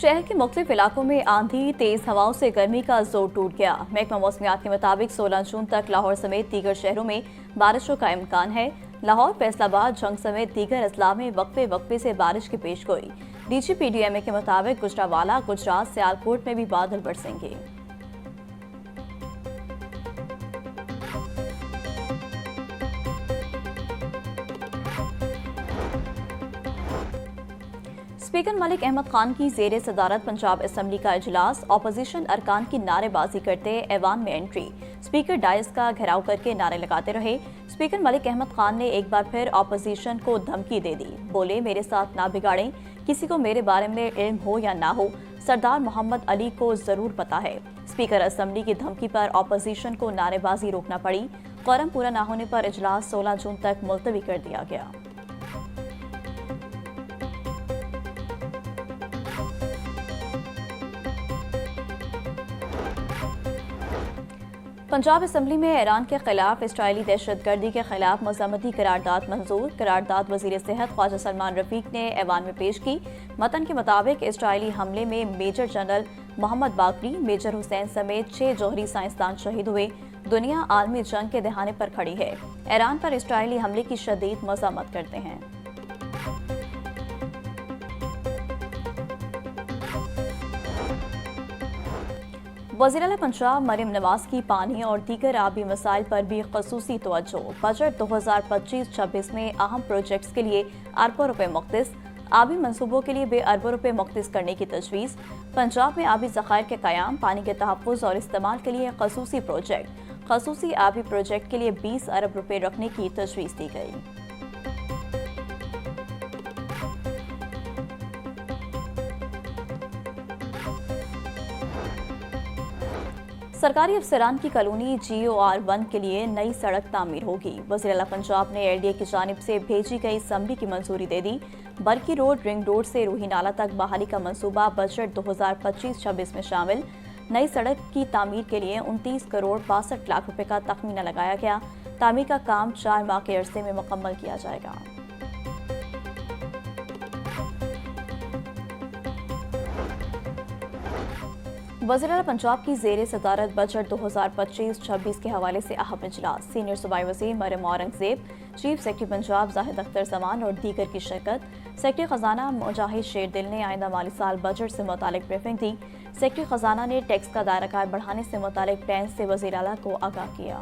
शहर के मुख्तलिफ इलाकों में आंधी तेज हवाओं से गर्मी का जोर टूट गया। महकमा मौसमियात के मुताबिक 16 जून तक लाहौर समेत दीगर शहरों में बारिशों का इम्कान है। लाहौर, फैसलाबाद, जंग समेत दीगर अजला में वक्फे वक्फे से बारिश की पेशगोई। DGPDMA के मुताबिक गुजरावाला, गुजरात, सियालकोट में भी बादल बरसेंगे। स्पीकर मलिक अहमद खान की ज़ेरे सदारत पंजाब असम्बली का इजलास। अपोजिशन अरकान की नारेबाजी करते ऐवान में एंट्री। स्पीकर डायस का घेराव करके नारे लगाते रहे। स्पीकर मलिक अहमद खान ने एक बार फिर अपोजिशन को धमकी दे दी। बोले, मेरे साथ ना बिगाड़ें, किसी को मेरे बारे में इल्म हो या ना हो, सरदार मोहम्मद अली को जरूर पता है। स्पीकर असम्बली की धमकी पर अपोजिशन को नारेबाजी रोकना पड़ी। क्वोरम पूरा न होने पर इजलास 16 जून तक मुलतवी कर दिया गया। पंजाब असम्बली में ईरान के खिलाफ इसराइली दहशतगर्दी के खिलाफ मज़म्मती करारदाद मंजूर। करारदाद वज़ीर सेहत ख्वाजा सलमान रफीक ने ऐवान में पेश की। मतन के मुताबिक इसराइली हमले में मेजर जनरल मोहम्मद बाकरी, मेजर हुसैन समेत 6 जौहरी साइंसदान शहीद हुए। दुनिया आलमी जंग के दहाने पर खड़ी है। ईरान पर इसराइली हमले की शदीद मज़म्मत करते हैं। वज़ीर-ए-आला पंजाब मरियम नवाज की पानी और दीगर आबी मसाइल पर भी खसूसी तवज्जो। बजट 2025-26 में अहम प्रोजेक्ट्स के लिए अरबों रुपए मुख्तस। आबी मंसूबों के लिए अरबों रुपए मुख्तस करने की तजवीज़। पंजाब में आबी ज़खायर के क़याम, पानी के तहफ़्फ़ुज़ और इस्तेमाल के लिए खसूसी प्रोजेक्ट। खसूसी आबी प्रोजेक्ट के लिए 20 अरब रुपए रखने की तजवीज़ दी गई। सरकारी अफसरान की कॉलोनी GOR1 के लिए नई सड़क तामीर होगी। वज़ीर-ए-आला पंजाब ने LDA की जानिब से भेजी गई समरी की मंजूरी दे दी। बरकी रोड, रिंग रोड से रूही नाला तक बहाली का मंसूबा बजट 2025-26 में शामिल। नई सड़क की तामीर के लिए 29 करोड़ 62 लाख रुपए का तखमीना लगाया गया। तामीर का काम 4 माह के अरसे में मुकम्मल किया जाएगा। वज़ीर-ए-आला पंजाब की ज़ेरे सदारत बजट 2025-26 के हवाले से अहम इजलास। सीनियर सूबाई वज़ीर मरियम औरंगज़ेब, चीफ सेक्रेटरी पंजाब जाहिद अख्तर जमान और दीगर की शिरकत। सेक्रेटरी खजाना मुजाहिद शेरदिल ने आइंदा माली साल बजट से मुतालिक ब्रीफिंग दी। सेक्रेटरी खजाना ने टैक्स का दायरा बढ़ाने से मुतालिक प्लान से वज़ीर-ए-आला को आगाह किया।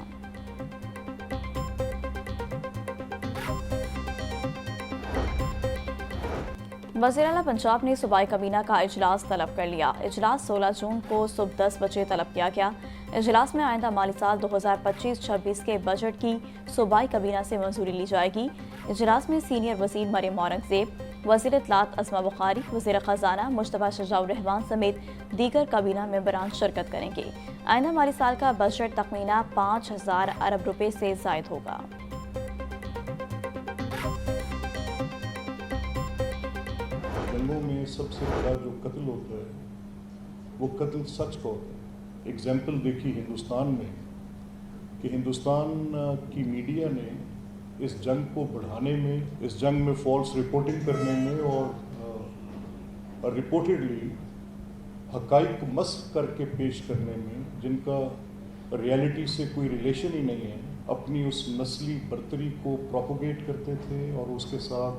वज़ीर-ए-आला पंजाब ने सूबाई काबीना का इजलास तलब कर लिया। इजलास 16 जून को सुबह 10 बजे तलब किया गया। इजलास में आइंदा माली साल 2025-26 के बजट की सूबाई काबीना से मंजूरी ली जाएगी। इजलास में सीनियर वज़ीर मरियम औरंगज़ेब, वज़ीर इत्तलात अस्मा बुखारी, वज़ीर ख़ज़ाना मुश्तबा शजाउर रहमान समेत दीगर काबीना मेंबरान शिरकत करेंगे। आइंदा माली साल का बजट तखमीना 5000 अरब रुपए से ज़ायद होगा। जंगों में सबसे बड़ा जो कत्ल होता है वो कत्ल सच का होता है। एग्जाम्पल देखी हिंदुस्तान में कि हिंदुस्तान की मीडिया ने इस जंग को बढ़ाने में, इस जंग में फॉल्स रिपोर्टिंग करने में और रिपोर्टेडली हक़ाइक़ मस्ख़ करके पेश करने में, जिनका रियलिटी से कोई रिलेशन ही नहीं है, अपनी उस नस्ली बर्तरी को प्रोपोगेट करते थे और उसके साथ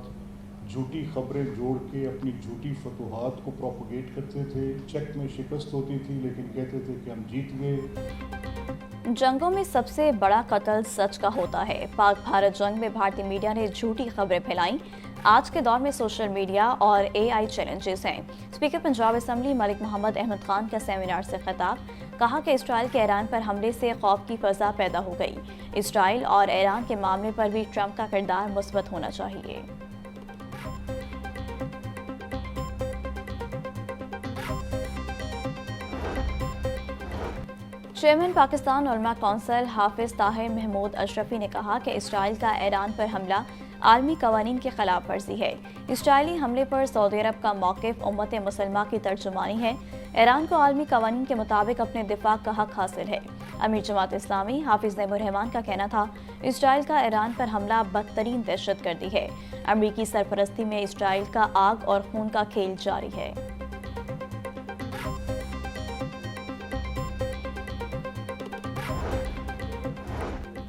झूठी खबरें जोड़ के अपनी झूठी फतूहात को प्रोपोगेट करते थे। चेक में शिकस्त होती थी लेकिन कहते थे कि हम जीत गए। जंगों में सबसे बड़ा कत्ल सच का होता है। पाक भारत जंग में भारतीय मीडिया ने झूठी खबरें फैलाईं। आज के दौर में सोशल मीडिया और AI चैलेंजेस हैं। स्पीकर पंजाब असम्बली मलिक मोहम्मद अहमद खान का सेमिनार से खिताब। कहा कि इसराइल के ईरान पर हमले से खौफ की फ़ज़ा पैदा हो गई। इसराइल और ईरान के मामले पर भी ट्रंप का किरदार मुस्बत होना चाहिए। चेयरमैन पाकिस्तान उलमा कौंसिल हाफिज ताहिर महमूद अशरफी ने कहा कि इसराइल का ईरान पर हमला आलमी कवानीन की खिलाफ वर्जी है। इसराइली हमले पर सऊदी अरब का मौक़िफ़ उम्मत मुसलमा की तर्जुमानी है। ईरान को आलमी कवानीन के मुताबिक अपने दिफा का हक हासिल है। अमीर जमात इस्लामी हाफिज नईमुर रहमान का कहना था, इसराइल का ईरान पर हमला बदतरीन दहशतगर्दी है। अमरीकी सरपरस्ती में इसराइल का आग और खून का खेल जारी है।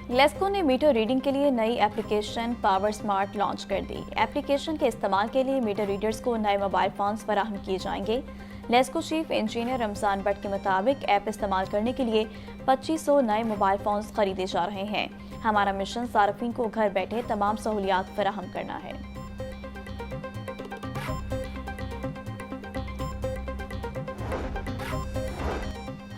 लेस्को ने मीटर रीडिंग के लिए नई एप्लीकेशन पावर स्मार्ट लॉन्च कर दी। एप्लीकेशन के इस्तेमाल के लिए मीटर रीडर्स को नए मोबाइल फोन्स फराहम किए जाएंगे। लेस्को चीफ इंजीनियर रमजान भट्ट के मुताबिक ऐप इस्तेमाल करने के लिए 2500 नए मोबाइल फोन्स खरीदे जा रहे हैं। हमारा मिशन सार्फिन को घर बैठे तमाम सहूलियात फराहम करना है।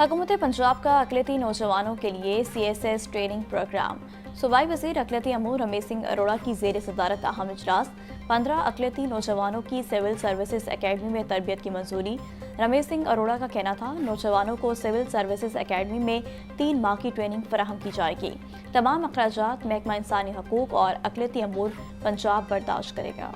हुकूमत पंजाब का अक़लियती नौजवानों के लिए CSS ट्रेनिंग प्रोग्राम। सूबाई वज़ीर अक़लियती अमूर रमेश सिंह अरोड़ा की ज़ेर सदारत अहम इजलास। 15 अक़लियती नौजवानों की सिविल सर्विसेज अकेडमी में तरबियत की मंजूरी। रमेश सिंह अरोड़ा का कहना था, नौजवानों को सिविल सर्विसेज अकेडमी में 3 माह की ट्रेनिंग फराहम की जाएगी। तमाम अखराजात महकमा इंसानी हकूक़ और अक़लियती अमूर पंजाब बर्दाश्त करेगा।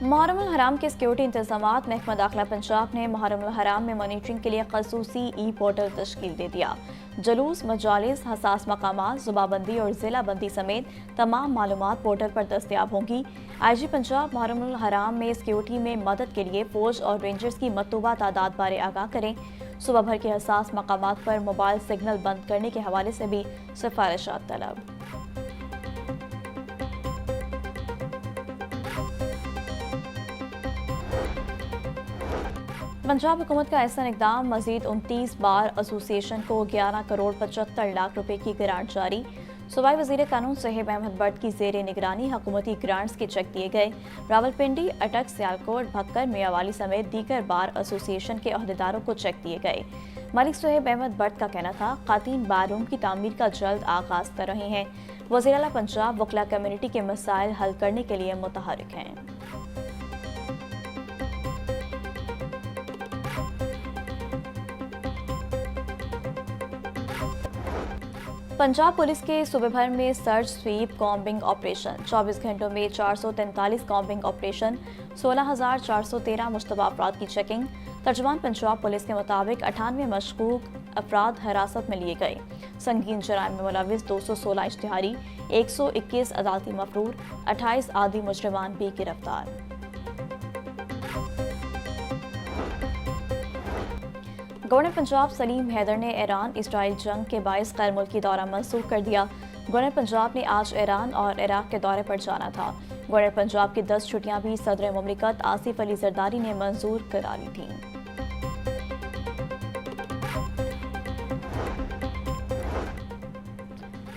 मुहर्रम हराम के सिक्योरिटी इंतजामात। महकमा दाखिला पंजाब ने मुहर्रम हराम में मॉनिटरिंग के लिए खसूसी पोर्टल तश्कील दे दिया। जलूस, मजालिस, हसास मकामात, जुबाबंदी और जिला बंदी समेत तमाम मालूमात पोर्टल पर दस्तयाब होंगी। IG पंजाब मुहर्रम हराम में सिक्योरिटी में मदद के लिए फौज और रेंजर्स की मतलूबा तादाद बारे आगाह करें। सुबह भर के हसास मकामात पर मोबाइल सिग्नल बंद करने के हवाले से भी सिफारिशात तलब। पंजाब हुकूमत का ऐसा इक़दाम। मजीद 29 बार एसोसिएशन को 11 करोड़ 75 लाख रुपए की ग्रांट जारी। सूबाई वज़ीर कानून साहिब अहमद भट्ट की ज़ेर निगरानी हुकूमती ग्रांट्स के चेक दिए गए। रावलपिंडी, अटक, सियालकोट, भक्कर, मियावाली समेत दीगर बार एसोसिएशन के अहदेदारों को चेक दिए गए। मलिक साहिब अहमद भट्ट का कहना था, खातीन बारूम की तामीर का जल्द आगाज कर रहे हैं। वज़ीर आला पंजाब वकला कम्युनिटी के मसाइल हल करने के लिए मुतहरिक हैं। पंजाब पुलिस के सूबे भर में सर्च स्वीप कॉम्बिंग ऑपरेशन। 24 घंटों में 443 कॉम्बिंग ऑपरेशन, 16,413 मुश्तबा अफराद की चेकिंग। तर्जुमान पंजाब पुलिस के मुताबिक 98 मशकूक अफराद हिरासत में लिए गए। संगीन जराइम में मुलविस 216 इश्तिहारी, 121 अदालती मफरूर, 28 आदि मुजरिमान भी गिरफ्तार। गवर्नर पंजाब सलीम हैदर ने ईरान इसराइल जंग के बायस गैर मुल्की दौरा मंसूख कर दिया। गवर्नर पंजाब ने आज ईरान और इराक के दौरे पर जाना था। गवर्नर पंजाब की 10 छुट्टियां भी सदर मुमलिकत आसिफ अली जरदारी ने मंजूर करा ली थीं।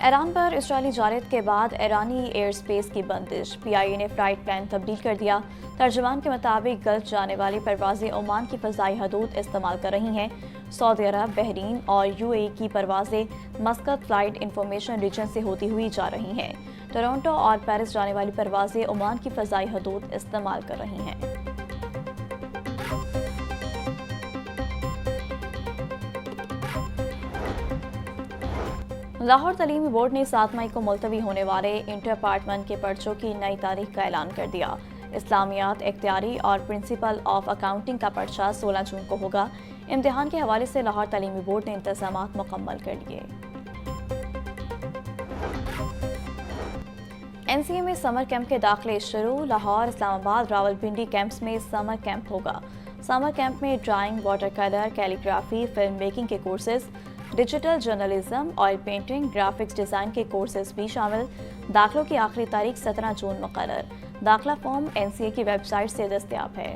ईरान पर इसराइली जारत के बाद ईरानी एयर स्पेस की बंदिश। PIA ने फ्लाइट प्लान तब्दील कर दिया। तर्जुमान के मुताबिक गल्फ जाने वाली परवाजें ओमान की फ़ज़ाई हदूद इस्तेमाल कर रही हैं। सऊदी अरब, बहरीन और UAE की परवाजें मस्कत फ्लाइट इंफॉर्मेशन रीजन से होती हुई जा रही हैं। टोरंटो और पेरिस जाने वाली परवाजें ओमान की फ़ज़ाई हदूद इस्तेमाल कर रही हैं। लाहौर तालीमी बोर्ड ने 7 मई को मुलतवी होने वाले इंटर पार्ट 1 के पर्चों की नई तारीख का ऐलान कर दिया। इस्लामियात, इख्तियारी और प्रिंसिपल ऑफ अकाउंटिंग का पर्चा 16 जून को होगा। इम्तिहान के हवाले से लाहौर तालीमी बोर्ड ने इंतजामात मुकम्मल कर लिए। NCA में समर कैंप के दाखिले शुरू। लाहौर, इस्लामाबाद, रावलपिंडी कैंप्स में समर कैंप होगा। समर कैंप में drawing, water colour, calligraphy, film making के courses, digital journalism, oil painting, graphics design के कोर्सेज भी शामिल। दाखिलों की आखिरी तारीख 17 जून मुकर्रर। दाखिला फॉर्म NCA की वेबसाइट से दस्तयाब है।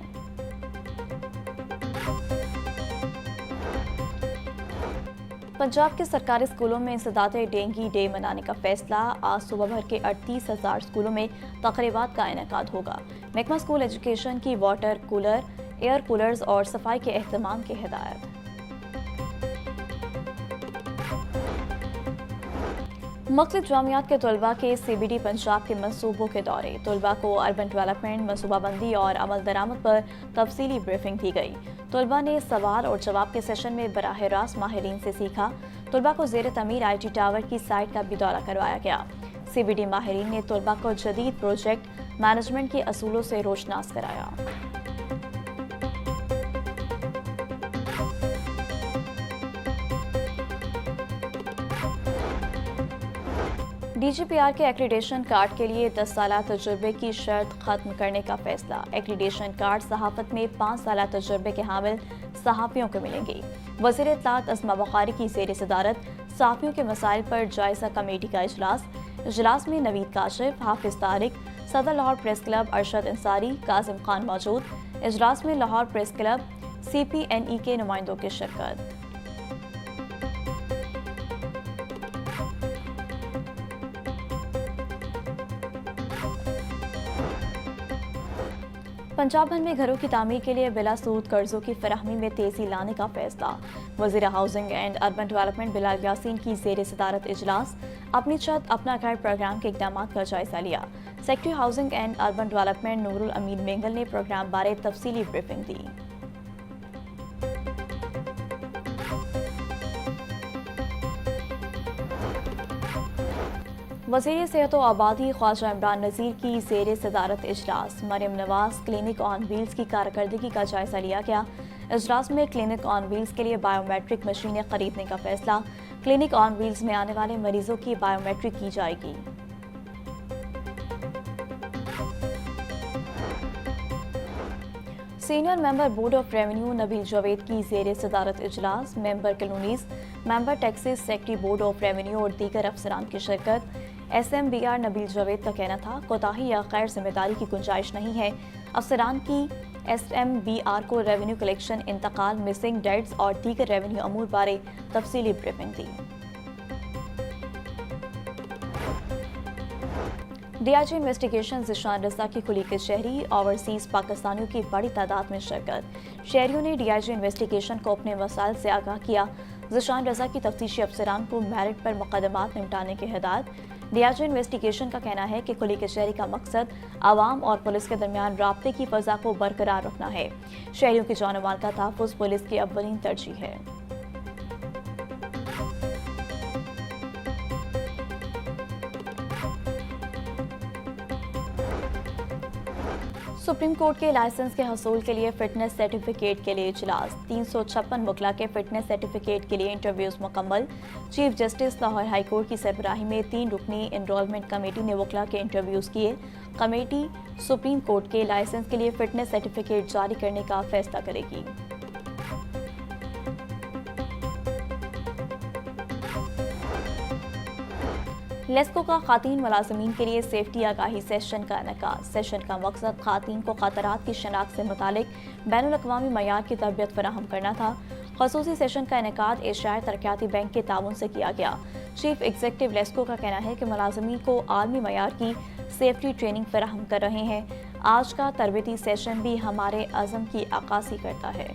पंजाब के सरकारी स्कूलों में इंसदाद डेंगी डे मनाने का फैसला। आज सुबह भर के 38,000 स्कूलों में तकरीबात का इनेकाद होगा। महकमा स्कूल एजुकेशन की वाटर कूलर, एयर कूलर्स और सफाई के एहतमाम की हिदायत। मुख्तलिफ जामियात के तलबा के CBD पंजाब के मनसूबों के दौरे। तलबा को अर्बन डेवलपमेंट, मनसूबाबंदी और अमल दरामद पर तफसीली ब्रीफिंग दी गई। तलबा ने सवाल और जवाब के सेशन में बराह रास्त माहिरीन से सीखा। तलबा को ज़ेर तमीर IT टावर की साइट का भी दौरा करवाया गया। CBD माहिरीन ने तलबा को जदीद प्रोजेक्ट मैनेजमेंट के असूलों से रोशनास कराया। DGPR کے ایکریڈیشن کارڈ کے لیے 10 سالہ تجربے کی شرط ختم کرنے کا فیصلہ۔ ایکریڈیشن کارڈ صحافت میں 5 سالہ تجربے کے حامل صحافیوں کو ملیں گے۔ وزیر اطلاعات اسما بخاری کی زیر صدارت صحافیوں کے مسائل پر جائزہ کمیٹی کا اجلاس میں نوید کاشف، حافظ طارق، صدر لاہور پریس کلب ارشد انصاری، کاظم خان موجود۔ اجلاس میں لاہور پریس کلب CPNE کے نمائندوں کی شرکت۔ پنجاب بھر میں گھروں کی تعمیر کے لیے بلا سود قرضوں کی فراہمی میں تیزی لانے کا فیصلہ۔ وزیر ہاؤسنگ اینڈ اربن ڈیولپمنٹ بلال یاسین کی زیر صدارت اجلاس اپنی چھت اپنا گھر پروگرام کے اقدامات کا جائزہ لیا۔ Secretary housing and urban development Noor ul-Amin Mengal نے پروگرام بارے تفصیلی بریفنگ دی۔ وزیر صحت و آبادی خواجہ عمران نذیر کی زیر صدارت اجلاس۔ مریم نواز کلینک آن ویلز کی کارکردگی کا جائزہ لیا گیا۔ اجلاس میں کلینک آن ویلز کے لیے بائیو میٹرک مشینیں خریدنے کا فیصلہ۔ کلینک آن ویلز میں آنے والے مریضوں کی بائیو میٹرک کی جائے گی۔ Senior member board of revenue Nabeel Javed کی زیر صدارت اجلاس۔ Member colonies, member taxes, secretary board of revenue اور دیگر افسران کی شرکت۔ SMBR نبیل جاوید کا کہنا تھا، کوتاہی یا غیر ذمہ داری کی گنجائش نہیں ہے۔ افسران کی SMBR کو ریونیو کلیکشن، انتقال، مسنگ ڈیٹس اور دیگر ریونیو امور بارے تفصیلی بریفنگ دی۔ DIG انویسٹیگیشن ذیشان رضا کی کھلی کچہری، اوورسیز پاکستانیوں کی بڑی تعداد میں شرکت۔ شہریوں نے DIG انویسٹیگیشن کو اپنے مسائل سے آگاہ کیا۔ ذیشان رضا کی تفتیشی افسران کو میرٹ پر مقدمات نمٹانے کی ہدایت۔ DIG انویسٹیگیشن کا کہنا ہے کہ کھلی کچہری کا مقصد عوام اور پولیس کے درمیان رابطے کی فضا کو برقرار رکھنا ہے۔ شہریوں کی جان و مال کا تحفظ پولیس کی اولین ترجیح ہے۔ سپریم کورٹ کے لائسنس کے حصول کے لیے فٹنس سرٹیفکیٹ کے لیے اجلاس۔ 356 وکلاء کے فٹنس سرٹیفکیٹ کے لیے انٹرویوز مکمل۔ Chief justice Lahore high court کی سربراہی میں 3 رکنی انرولمنٹ کمیٹی نے وکلاء کے انٹرویوز کیے۔ کمیٹی سپریم کورٹ کے لائسنس کے لیے فٹنس سرٹیفکیٹ جاری کرنے کا فیصلہ کرے گی۔ لیسکو کا خواتین ملازمین کے لیے سیفٹی آگاہی سیشن کا انعقاد۔ سیشن کا مقصد خواتین کو خطرات کی شناخت سے متعلق بین الاقوامی معیار کی تربیت فراہم کرنا تھا۔ خصوصی سیشن کا انعقاد ایشیائی ترقیاتی بینک کے تعاون سے کیا گیا۔ چیف ایگزیکٹو لیسکو کا کہنا ہے کہ ملازمین کو عالمی معیار کی سیفٹی ٹریننگ فراہم کر رہے ہیں۔ آج کا تربیتی سیشن بھی ہمارے عزم کی عکاسی کرتا ہے۔